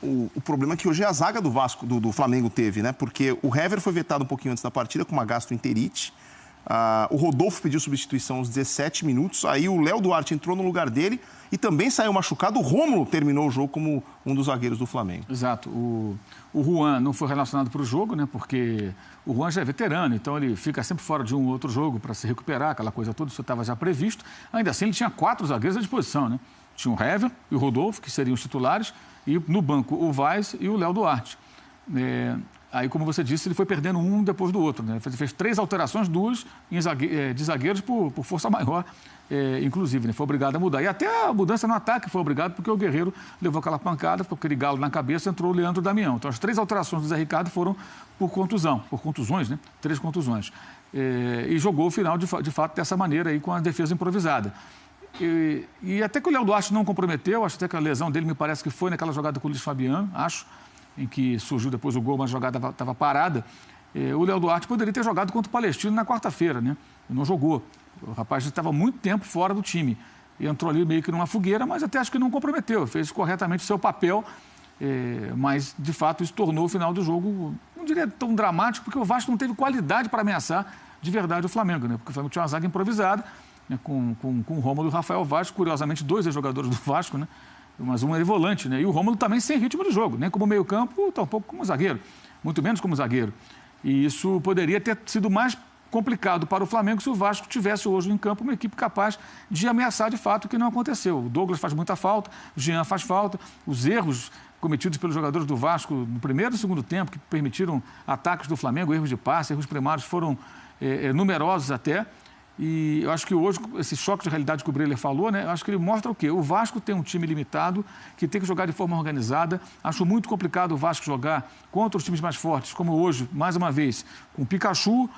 o problema é que hoje a zaga do Vasco, do Flamengo teve, né? Porque o Hever foi vetado um pouquinho antes da partida com uma gastroenterite. O Rodolfo pediu substituição aos 17 minutos. Aí o Léo Duarte entrou no lugar dele e também saiu machucado. O Rômulo terminou o jogo como um dos zagueiros do Flamengo. Exato. O Juan não foi relacionado para o jogo, né? Porque o Juan já é veterano, então ele fica sempre fora de um ou outro jogo para se recuperar, aquela coisa toda, isso estava já previsto. Ainda assim, ele tinha 4 zagueiros à disposição, né? Tinha o Hever e o Rodolfo, que seriam os titulares, e no banco o Vaz e o Léo Duarte. Aí, como você disse, ele foi perdendo um depois do outro, né? Fez 3 alterações, 2 de zagueiros por força maior, inclusive, né? Foi obrigado a mudar. E até a mudança no ataque foi obrigado porque o Guerreiro levou aquela pancada, ficou aquele galo na cabeça, entrou o Leandro Damião. Então, as 3 alterações do Zé Ricardo foram por contusões, né? 3 contusões. E jogou o final, de fato, dessa maneira, aí, com a defesa improvisada. E até que o Léo Duarte não comprometeu, acho até que a lesão dele me parece que foi naquela jogada com o Luiz Fabiano, em que surgiu depois o gol, mas a jogada estava parada. O Léo Duarte poderia ter jogado contra o Palestino na quarta-feira, né? Não jogou. O rapaz estava muito tempo fora do time. E entrou ali meio que numa fogueira, mas até acho que não comprometeu. Fez corretamente o seu papel, mas, de fato, isso tornou o final do jogo, não diria tão dramático, porque o Vasco não teve qualidade para ameaçar de verdade o Flamengo, né? Porque o Flamengo tinha uma zaga improvisada, né? Com o Rômulo e o Rafael Vaz, curiosamente, 2 jogadores do Vasco, né? Mas um é volante, né? E o Rômulo também sem ritmo de jogo, nem como meio-campo, tampouco como zagueiro, muito menos como zagueiro. E isso poderia ter sido mais complicado para o Flamengo se o Vasco tivesse hoje em campo uma equipe capaz de ameaçar de fato, o que não aconteceu. O Douglas faz muita falta, o Jean faz falta, os erros cometidos pelos jogadores do Vasco no primeiro e segundo tempo, que permitiram ataques do Flamengo, erros de passe, erros primários foram numerosos até. E eu acho que hoje, esse choque de realidade que o Breler falou, né? Eu acho que ele mostra o quê? O Vasco tem um time limitado, que tem que jogar de forma organizada. Acho muito complicado o Vasco jogar contra os times mais fortes, como hoje, mais uma vez, com Pikachu,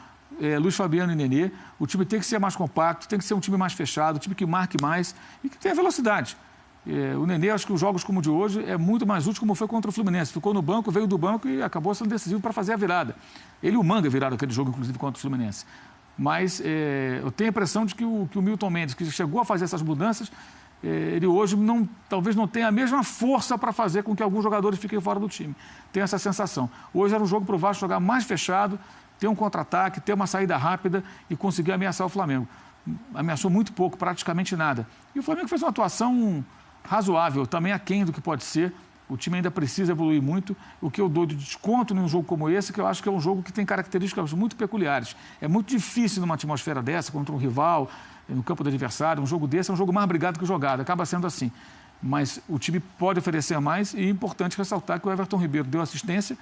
Luiz Fabiano e Nenê. O time tem que ser mais compacto, tem que ser um time mais fechado, um time que marque mais e que tenha velocidade. O Nenê, acho que os jogos como o de hoje é muito mais útil, como foi contra o Fluminense. Ficou no banco, veio do banco e acabou sendo decisivo para fazer a virada. Ele e o Manga viraram aquele jogo, inclusive, contra o Fluminense. Mas eu tenho a impressão de que o Milton Mendes, que chegou a fazer essas mudanças, ele hoje talvez não tenha a mesma força para fazer com que alguns jogadores fiquem fora do time. Tenho essa sensação. Hoje era um jogo para o Vasco jogar mais fechado, ter um contra-ataque, ter uma saída rápida e conseguir ameaçar o Flamengo. Ameaçou muito pouco, praticamente nada. E o Flamengo fez uma atuação razoável, também aquém do que pode ser. O time ainda precisa evoluir muito. O que eu dou de desconto num jogo como esse, que eu acho que é um jogo que tem características muito peculiares. É muito difícil numa atmosfera dessa, contra um rival, no campo do adversário. Um jogo desse é um jogo mais brigado que jogado. Acaba sendo assim. Mas o time pode oferecer mais e é importante ressaltar que o Everton Ribeiro deu assistência,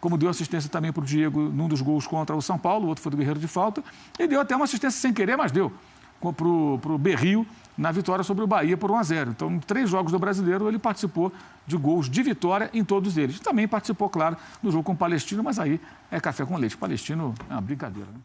como deu assistência também para o Diego num dos gols contra o São Paulo, o outro foi do Guerreiro de falta, e deu até uma assistência sem querer, mas deu para o Berrio na vitória sobre o Bahia por 1-0. Então, em 3 jogos do Brasileiro, ele participou de gols de vitória em todos eles. Também participou, claro, do jogo com o Palestino, mas aí é café com leite. Palestino é uma brincadeira, né?